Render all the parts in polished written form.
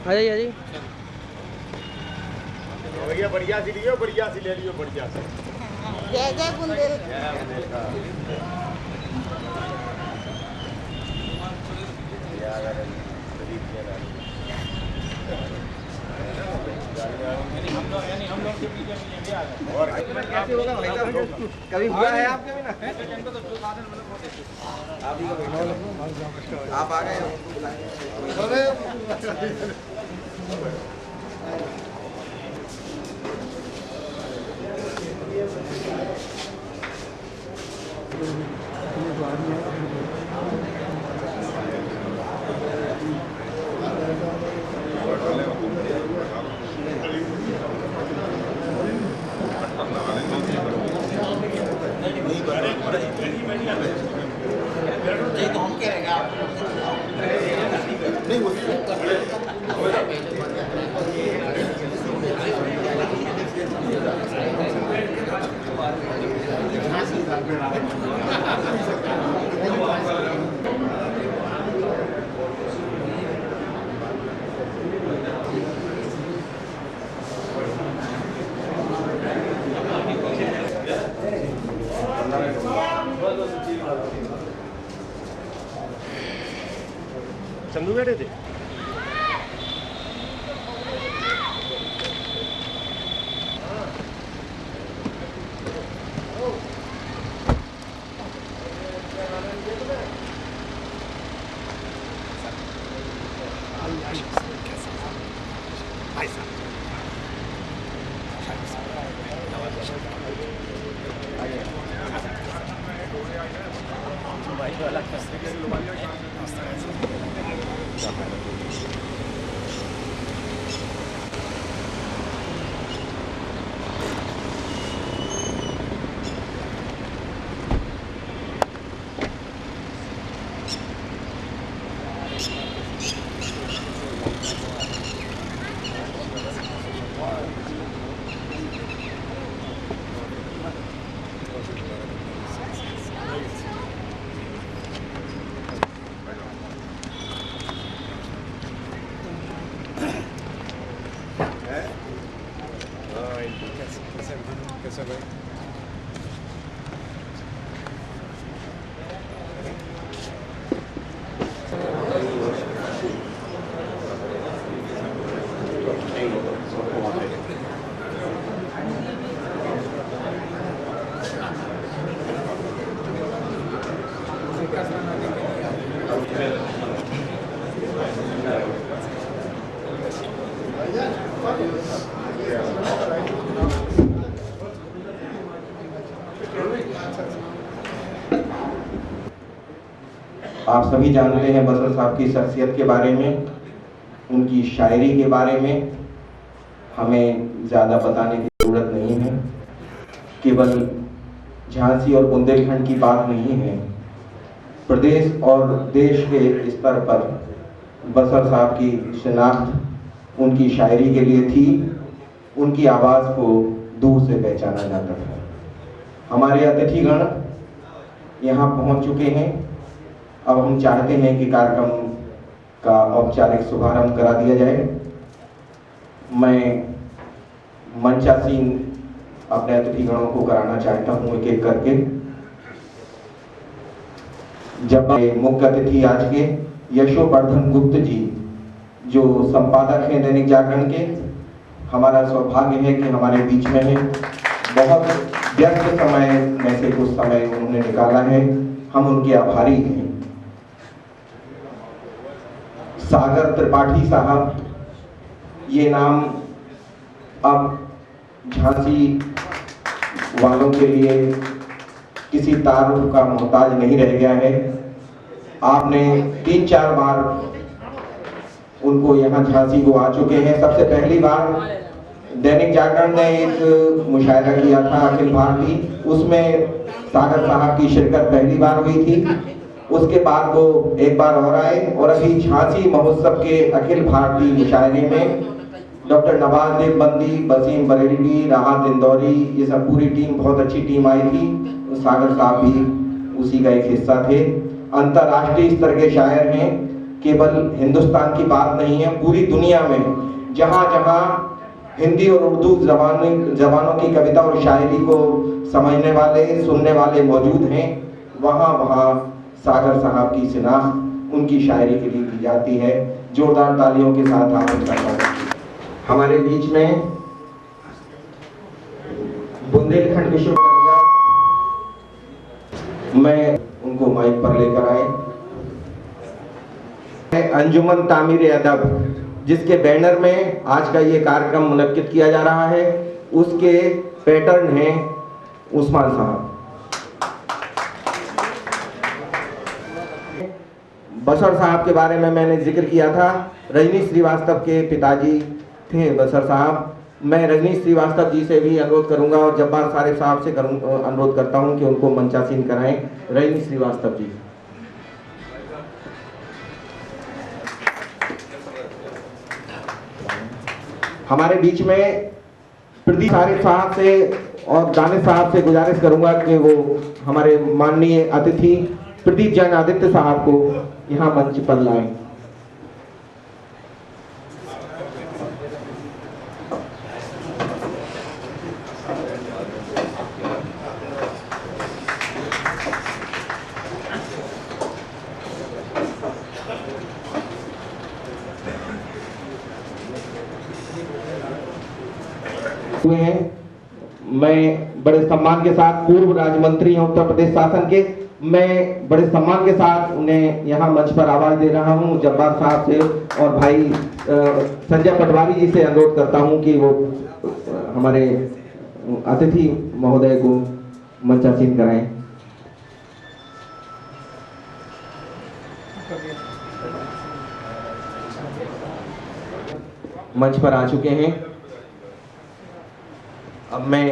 आ जाइए आ जाइए। भैया बढ़िया सी लियो, बढ़िया सी ले लियो, बढ़िया सी। जय जय बुंदेल। और कैसे होगा भाई साहब? कभी हुआ है आपके भी ना? आप आ गए चंदू बैठे थे। आप सभी जानते हैं बसर साहब की शख्सियत के बारे में, उनकी शायरी के बारे में हमें ज़्यादा बताने की ज़रूरत नहीं है। केवल झांसी और बुंदेलखंड की बात नहीं है, प्रदेश और देश के स्तर पर बसर साहब की शिनाख्त उनकी शायरी के लिए थी। उनकी आवाज़ को दूर से पहचाना जाता था। हमारे अतिथिगण यहाँ पहुँच चुके हैं। अब हम चाहते हैं कि कार्यक्रम का औपचारिक शुभारंभ करा दिया जाए। मैं मंचासीन अपने अतिथिगणों को कराना चाहता हूँ एक एक करके। जब मुख्य अतिथि आज के यशोवर्धन गुप्त जी, जो संपादक हैं दैनिक जागरण के, हमारा सौभाग्य है कि हमारे बीच में है। बहुत व्यस्त समय में से कुछ समय उन्होंने निकाला है, हम उनके आभारी हैं। सागर त्रिपाठी साहब, ये नाम अब झांसी वालों के लिए किसी तारुफ का मोहताज नहीं रह गया है। आपने 3-4 बार उनको यहाँ झांसी को आ चुके हैं। सबसे पहली बार दैनिक जागरण ने एक मुशायरा किया था अखिल भारतीय, उसमें सागर साहब की शिरकत पहली बार हुई थी। उसके बाद वो एक बार और आए और अभी झांसी महोत्सव के अखिल भारतीय मुशायरे में डॉक्टर नवाज देवबंदी, वसीम बरेलवी, राहत इंदौरी, ये सब पूरी टीम, बहुत अच्छी टीम आई थी। तो सागर साहब भी उसी का एक हिस्सा थे। अंतर्राष्ट्रीय स्तर के शायर हैं। केवल हिंदुस्तान की बात नहीं है, पूरी दुनिया में जहाँ जहाँ हिंदी और उर्दू जबानों की कविता और शायरी को समझने वाले, सुनने वाले मौजूद हैं, वहाँ वहाँ सागर साहब की शिनाख्त उनकी शायरी के लिए की जाती है। जोरदार तालियों के साथ आप उनका स्वागत कीजिए। हमारे बीच में बुंदेलखंड विश्वविद्यालय, मैं उनको माइक पर लेकर आए। अंजुमन तामीर अदब, जिसके बैनर में आज का ये कार्यक्रम मुनक्किद किया जा रहा है, उसके पैटर्न हैं उस्मान साहब। बशर साहब के बारे में मैंने जिक्र किया था। रजनीश श्रीवास्तव के पिताजी थे बशर साहब। मैं रजनीश श्रीवास्तव जी से भी अनुरोध करूंगा और जब्बार सारिफ साहब से अनुरोध करता हूं कि उनको मंचासीन कराएं। रजनीश श्रीवास्तव जी। हमारे बीच में प्रदीप सारिफ साहब से और दानिश साहब से गुजारिश करूंगा कि वो हमारे माननीय अतिथि प्रदीप जैन आदित्य साहब को यहाँ मंच पर लाएं। हुए हैं। मैं बड़े सम्मान के साथ पूर्व राज्य मंत्री उत्तर प्रदेश शासन के, मैं बड़े सम्मान के साथ उन्हें यहाँ मंच पर आवाज दे रहा हूँ। जब्बार साहब से और भाई संजय पटवारी जी से अनुरोध करता हूँ कि वो हमारे अतिथि महोदय को मंचासीन कराएं। मंच पर आ चुके हैं। अब मैं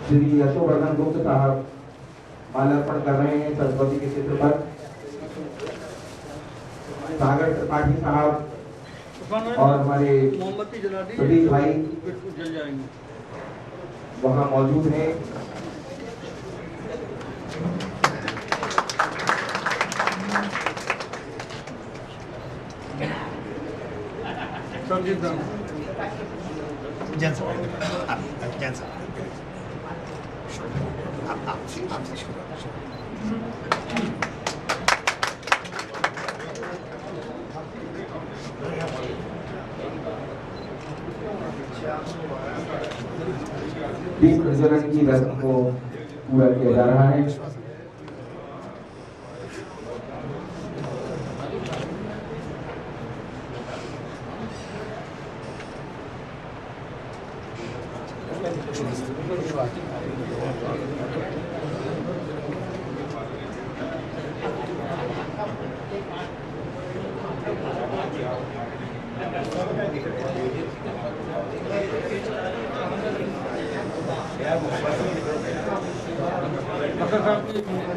श्री यशोवर्धन गुप्त साहब माल्यार्पण कर रहे हैं सरस्वती के चित्र पर। सागर त्रिपाठी साहब और हमारे प्रदीप भाई वहां मौजूद हैं। दीप प्रज्वलन की रस्म को पूरा किया जा रहा है।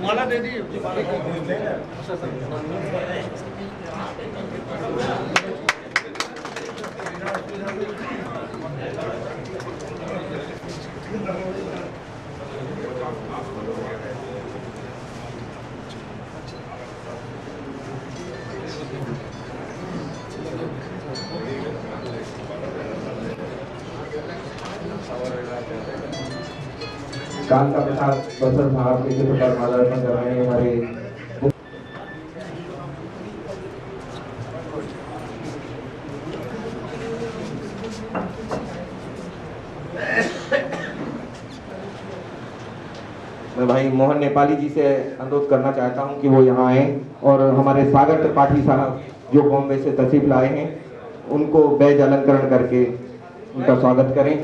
माला दे दी। कांता प्रसाद बसर साहब के चित्र पर माल्यार्पण कर रहे हैं हमारे। मैं भाई मोहन नेपाली जी से अनुरोध करना चाहता हूं कि वो यहाँ आए और हमारे सागर त्रिपाठी साहब जो बॉम्बे से तशरीफ लाए हैं उनको बैज अलंकरण करके उनका स्वागत करें।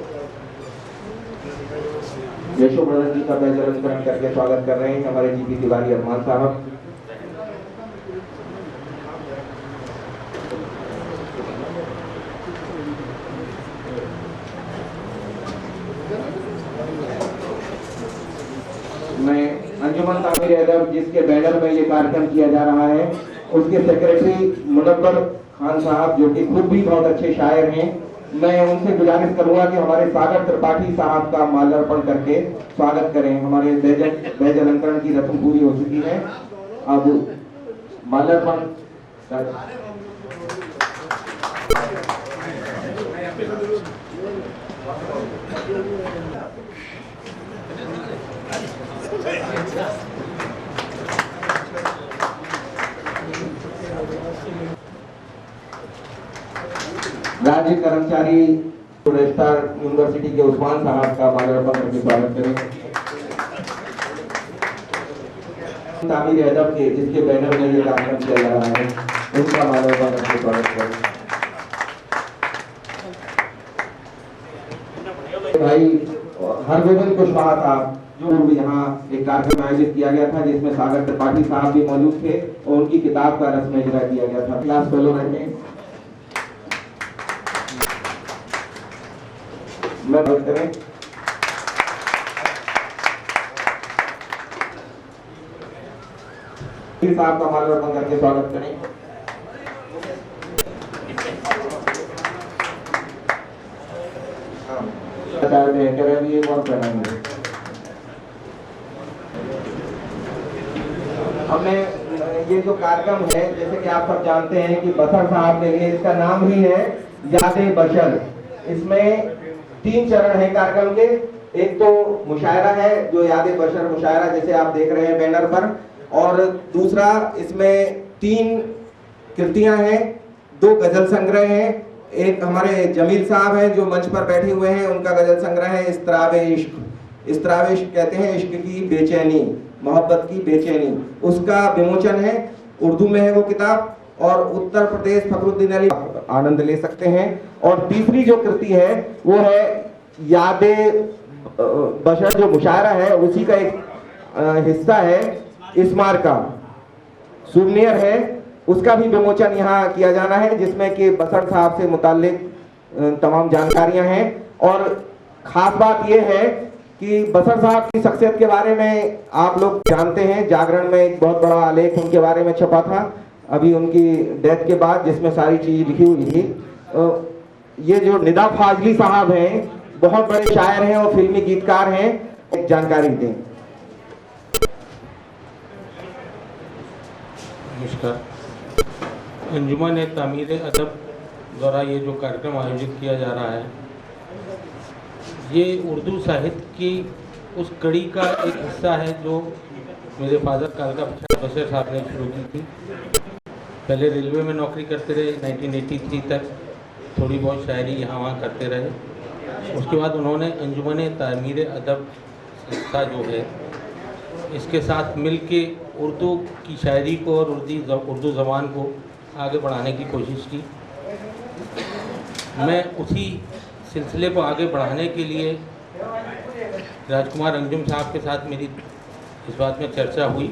यशोवर्धन जी का बैज अलंकरण करके स्वागत कर रहे हैं हमारे जीपी तिवारी अरमान साहब। मैं अंजुमन तामीर अदब, जिसके बैनर में ये कार्यक्रम किया जा रहा है, उसके सेक्रेटरी मुनव्वर खान साहब जो कि खुद भी बहुत अच्छे शायर हैं, मैं उनसे गुजारिश करूंगा कि हमारे सागर त्रिपाठी साहब का माल्यार्पण करके स्वागत करें। हमारे बैज अलंकरण की रस्म पूरी हो चुकी है, अब माल्यार्पण राज्य कर्मचारी रजिस्ट्रार यूनिवर्सिटी के उस्मान साहब का माल्यार्पण करके स्वागत करें। तामीर अदब के जिसके बैनर में ये कार्यक्रम किया जा रहा है, उनका माल्यार्पण करके स्वागत करें। भाई हरगोविंद कुशवाहा साहब, जो यहाँ एक कार्यक्रम आयोजित किया गया था जिसमें सागर त्रिपाठी साहब भी मौजूद थे और उनकी किताब का रस्म इजरा किया गया था। क्लास फेलो रहे मैं बात करें। साहब का माल्यार्पण करके स्वागत करें। एक और पहनाएंगे। हमने ये जो कार्यक्रम है, जैसे कि आप सब जानते हैं कि बसर साहब के लिए इसका नाम ही है यादे बशर। इसमें 3 चरण है कार्यक्रम के। एक तो मुशायरा है जो यादे बशर मुशायरा जैसे आप देख रहे हैं बैनर पर, और दूसरा इसमें 3 कृतियां हैं, 2 गजल संग्रह हैं। एक हमारे जमील साहब हैं जो मंच पर बैठे हुए हैं, उनका गजल संग्रह है इस्तराबे इश्क। इस्तराबे इश्क कहते हैं इश्क की बेचैनी, मोहब्बत की बेचैनी, उसका विमोचन है। उर्दू में है वो किताब, और उत्तर प्रदेश फखरुद्दीन अली आनंद ले सकते हैं। और तीसरी जो कृति है वो है यादे बशर, जो मुशायरा है उसी का एक हिस्सा है, इस्मार का सुवनियर है, उसका भी विमोचन यहाँ किया जाना है, जिसमें कि बसर साहब से मुताल्लिक तमाम जानकारियां हैं। और खास बात यह है कि बसर साहब की शख्सियत के बारे में आप लोग जानते हैं, जागरण में एक बहुत बड़ा आलेख उनके बारे में छपा था अभी उनकी डेथ के बाद, जिसमें सारी चीज लिखी हुई थी। ये जो निदा फाजली साहब हैं, बहुत बड़े शायर हैं और फिल्मी गीतकार हैं, एक जानकारी दें। नमस्कार। अंजुमन तामीर अदब द्वारा ये जो कार्यक्रम आयोजित किया जा रहा है, ये उर्दू साहित्य की उस कड़ी का एक हिस्सा है जो मेरे फादर कालका प्रसाद बसर साहब ने शुरू की थी। पहले रेलवे में नौकरी करते रहे, 1983 तक थोड़ी बहुत शायरी यहाँ वहाँ करते रहे। उसके बाद उन्होंने अंजुमन तामीर अदब संस्था जो है, इसके साथ मिलके उर्दू की शायरी को और उर्दू ज़बान को आगे बढ़ाने की कोशिश की। मैं उसी सिलसिले को आगे बढ़ाने के लिए राजकुमार अंजुम साहब के साथ मेरी इस बात में चर्चा हुई।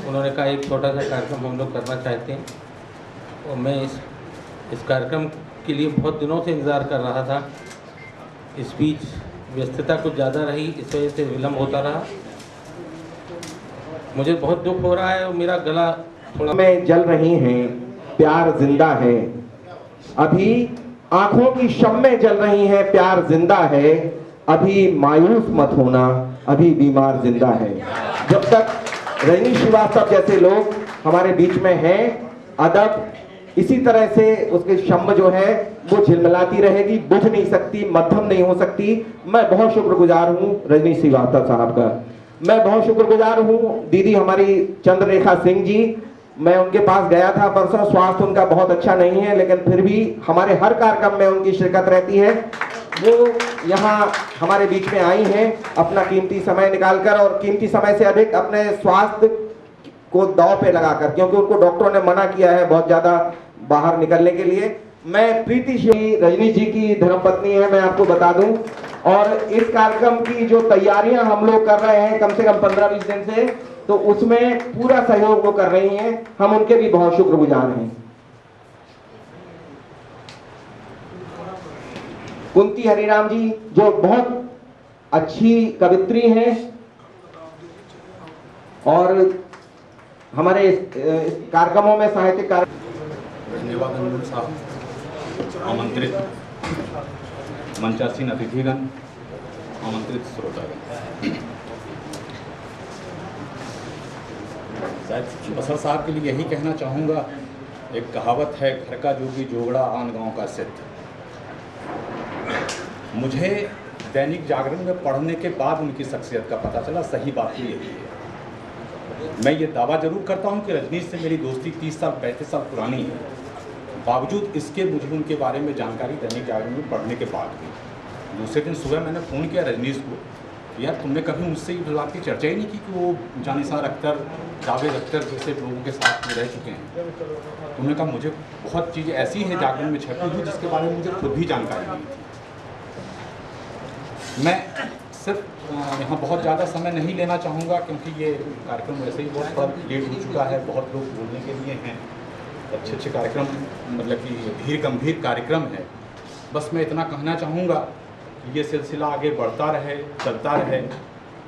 उन्होंने कहा एक छोटा सा कार्यक्रम हम लोग करना चाहते हैं, और मैं इस कार्यक्रम के लिए बहुत दिनों से इंतज़ार कर रहा था। इस बीच व्यस्तता कुछ ज़्यादा रही, इस वजह से विलम्ब होता रहा। मुझे बहुत दुख हो रहा है और मेरा गला थोड़ा में जल रही हैं, प्यार जिंदा है। अभी आंखों की शम्में जल रही हैं, प्यार जिंदा है। अभी मायूस मत होना, अभी बीमार जिंदा है। जब तक रजनी श्रीवास्तव जैसे लोग हमारे बीच में हैं, अदब इसी तरह से उसकी शम्म जो है वो झिलमिलाती रहेगी, बुझ नहीं सकती, मध्यम नहीं हो सकती। मैं बहुत शुक्रगुजार हूँ रजनी श्रीवास्तव साहब का। मैं बहुत शुक्रगुजार हूँ दीदी हमारी चंद्ररेखा सिंह जी। मैं उनके पास गया था परसों, स्वास्थ्य उनका बहुत अच्छा नहीं है, लेकिन फिर भी हमारे हर कार्यक्रम में उनकी शिरकत रहती है। वो यहाँ हमारे बीच में आई हैं अपना कीमती समय निकालकर, और कीमती समय से अधिक अपने स्वास्थ्य को दांव पे लगाकर, क्योंकि उनको डॉक्टरों ने मना किया है बहुत ज़्यादा बाहर निकलने के लिए। मैं प्रीति श्री रजनी जी की धर्मपत्नी है, मैं आपको बता दूं। और इस कार्यक्रम की जो तैयारियां हम लोग कर रहे हैं कम से कम 15-20 दिन से, तो उसमें पूरा सहयोग वो कर रही हैं। हम उनके भी बहुत शुक्रगुजार हैं। कुंती हरिराम जी जो बहुत अच्छी कवित्री हैं और हमारे इस कार्यक्रमों में साहित्यिक धन्यवाद अंजुम साहब, आमंत्रित मंचासीन अतिथिगण, आमंत्रित श्रोतागण, शायद बसर साहब के लिए यही कहना चाहूँगा, एक कहावत है, घर का जोगी जोगड़ा आन गांव का सिद्ध। मुझे दैनिक जागरण में पढ़ने के बाद उनकी शख्सियत का पता चला, सही बात तो यही है। मैं ये दावा जरूर करता हूँ कि रजनीश से मेरी दोस्ती 30 साल 35 साल पुरानी है, बावजूद इसके मुझे उनके बारे में जानकारी दैनिक जागरण में पढ़ने के बाद हुई। दूसरे दिन सुबह मैंने फ़ोन किया रजनीश को, यार तुमने कभी मुझसे इस बात की चर्चा ही नहीं की कि वो जानिसार अख्तर, जावेद अख्तर जैसे लोगों के साथ रह चुके हैं। तुमने कहा मुझे बहुत चीज़ें ऐसी हैं जागरण में छपी हुई जिसके बारे में मुझे खुद भी जानकारी नहीं थी। मैं सिर्फ यहाँ बहुत ज़्यादा समय नहीं लेना चाहूँगा, क्योंकि ये कार्यक्रम वैसे ही बहुत बड़ा लेट हो चुका है, बहुत लोग बोलने के लिए हैं, अच्छे अच्छे कार्यक्रम, मतलब कि धीर गंभीर कार्यक्रम है। बस मैं इतना कहना चाहूँगा कि ये सिलसिला आगे बढ़ता रहे, चलता रहे।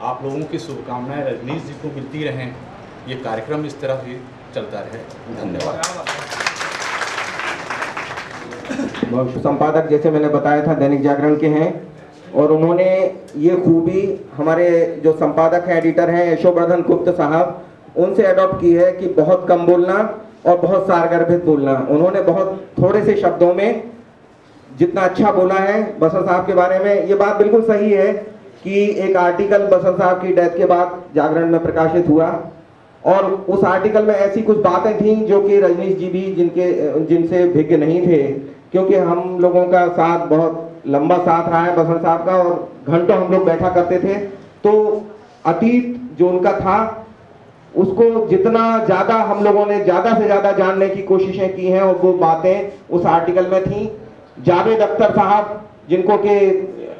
आप लोगों की शुभकामनाएं रजनीश जी को मिलती रहें, ये कार्यक्रम इस तरह ही चलता रहे। धन्यवाद। संपादक जैसे मैंने बताया था दैनिक जागरण के हैं, और उन्होंने ये खूबी हमारे जो संपादक हैं, एडिटर हैं यशोवर्धन गुप्त साहब, उनसे अडॉप्ट की है कि बहुत कम बोलना और बहुत सारगर्भित बोलना। उन्होंने बहुत थोड़े से शब्दों में जितना अच्छा बोला है बसर साहब के बारे में। ये बात बिल्कुल सही है कि एक आर्टिकल बसर साहब की डेथ के बाद जागरण में प्रकाशित हुआ, और उस आर्टिकल में ऐसी कुछ बातें थीं जो कि रजनीश जी भी जिनसे भिज्ञ नहीं थे, क्योंकि हम लोगों का साथ बहुत लंबा साथ रहा है बसर साहब का, और घंटों हम लोग बैठा करते थे। तो अतीत जो उनका था उसको जितना ज़्यादा हम लोगों ने ज़्यादा से ज़्यादा जानने की कोशिशें की हैं, और वो बातें उस आर्टिकल में थी। जावेद अख्तर साहब, जिनको कि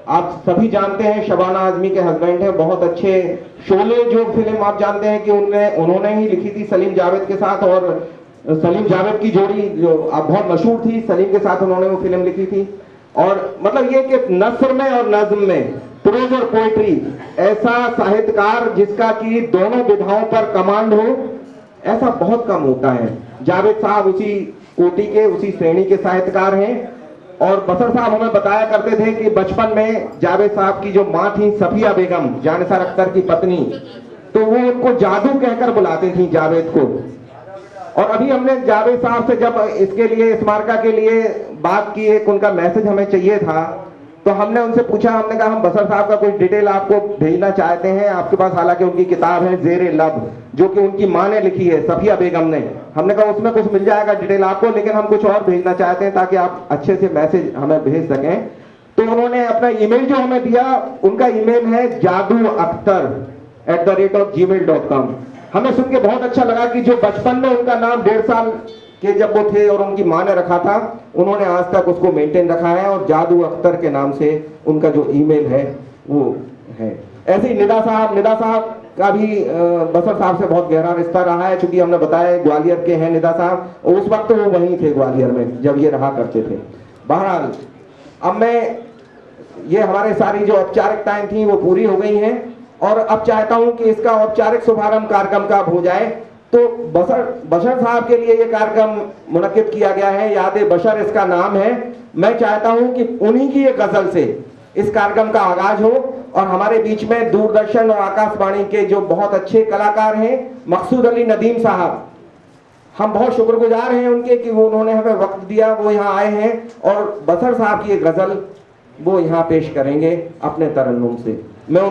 आप सभी जानते हैं, शबाना आजमी के हस्बैंड हैं, बहुत अच्छे। शोले जो फिल्म आप जानते हैं कि उन्होंने ही लिखी थी सलीम जावेद के साथ, और सलीम जावेद की जोड़ी जो अब बहुत मशहूर थी, सलीम के साथ उन्होंने वो फिल्म लिखी थी। और मतलब ये कि नस्र में और नज्म में, प्रोज और पोइट्री, ऐसा साहित्यकार जिसका कि दोनों विधाओं पर कमांड हो, ऐसा बहुत कम होता है। जावेद साहब उसी कोटि के, उसी श्रेणी के साहित्यकार हैं। और बसर साहब हमें बताया करते थे कि बचपन में जावेद साहब की जो माँ थी सफिया बेगम, जानिसार अख्तर की पत्नी, तो वो उनको जादू कहकर बुलाती थी जावेद को। और अभी हमने जावेद साहब से जब इसके लिए, स्मारका के लिए बात की, एक उनका मैसेज हमें चाहिए था, तो हमने उनसे पूछा, हमने कहा हम बसर साहब का कुछ डिटेल आपको भेजना चाहते हैं आपके पास। हालांकि उनकी किताब है ज़ेरे लब, जो कि उनकी माँ ने लिखी है, सफिया बेगम ने। हमने कहा उसमें कुछ मिल जाएगा डिटेल आपको, लेकिन हम कुछ और भेजना चाहते हैं ताकि आप अच्छे से मैसेज हमें भेज सकें। तो उन्होंने अपना ईमेल जो हमें दिया, उनका ईमेल है jaduakhtar@gmail.com। हमें सुन के बहुत अच्छा लगा कि जो बचपन में उनका नाम 1.5 साल के जब वो थे और उनकी माँ ने रखा था, उन्होंने आज तक उसको मेंटेन रखा है, और जादू अख्तर के नाम से उनका जो ईमेल है वो है। ऐसे ही निदा साहब का भी बसर साहब से बहुत गहरा रिश्ता रहा है, चूंकि हमने बताया ग्वालियर के हैं निदा साहब, उस वक्त वो वहीं थे ग्वालियर में जब ये रहा करते थे। बहरहाल अब मैं, ये हमारे सारी जो औपचारिकताएं थी वो पूरी हो गई हैं, और अब चाहता हूं कि इसका औपचारिक शुभारंभ कार्यक्रम का हो जाए। तो बशर साहब के लिए ये कार्यक्रम मुनक्किद किया गया है, याद बशर इसका नाम है। मैं चाहता हूं कि उन्हीं की एक गजल से इस कार्यक्रम का आगाज हो, और हमारे बीच में दूरदर्शन और आकाशवाणी के जो बहुत अच्छे कलाकार हैं, मकसूद अली नदीम साहब, हम बहुत शुक्रगुजार हैं उनके कि वो उन्होंने हमें वक्त दिया, वो यहाँ आए हैं, और बसर साहब की एक गजल वो यहाँ पेश करेंगे अपने तरन्नुम से। मैं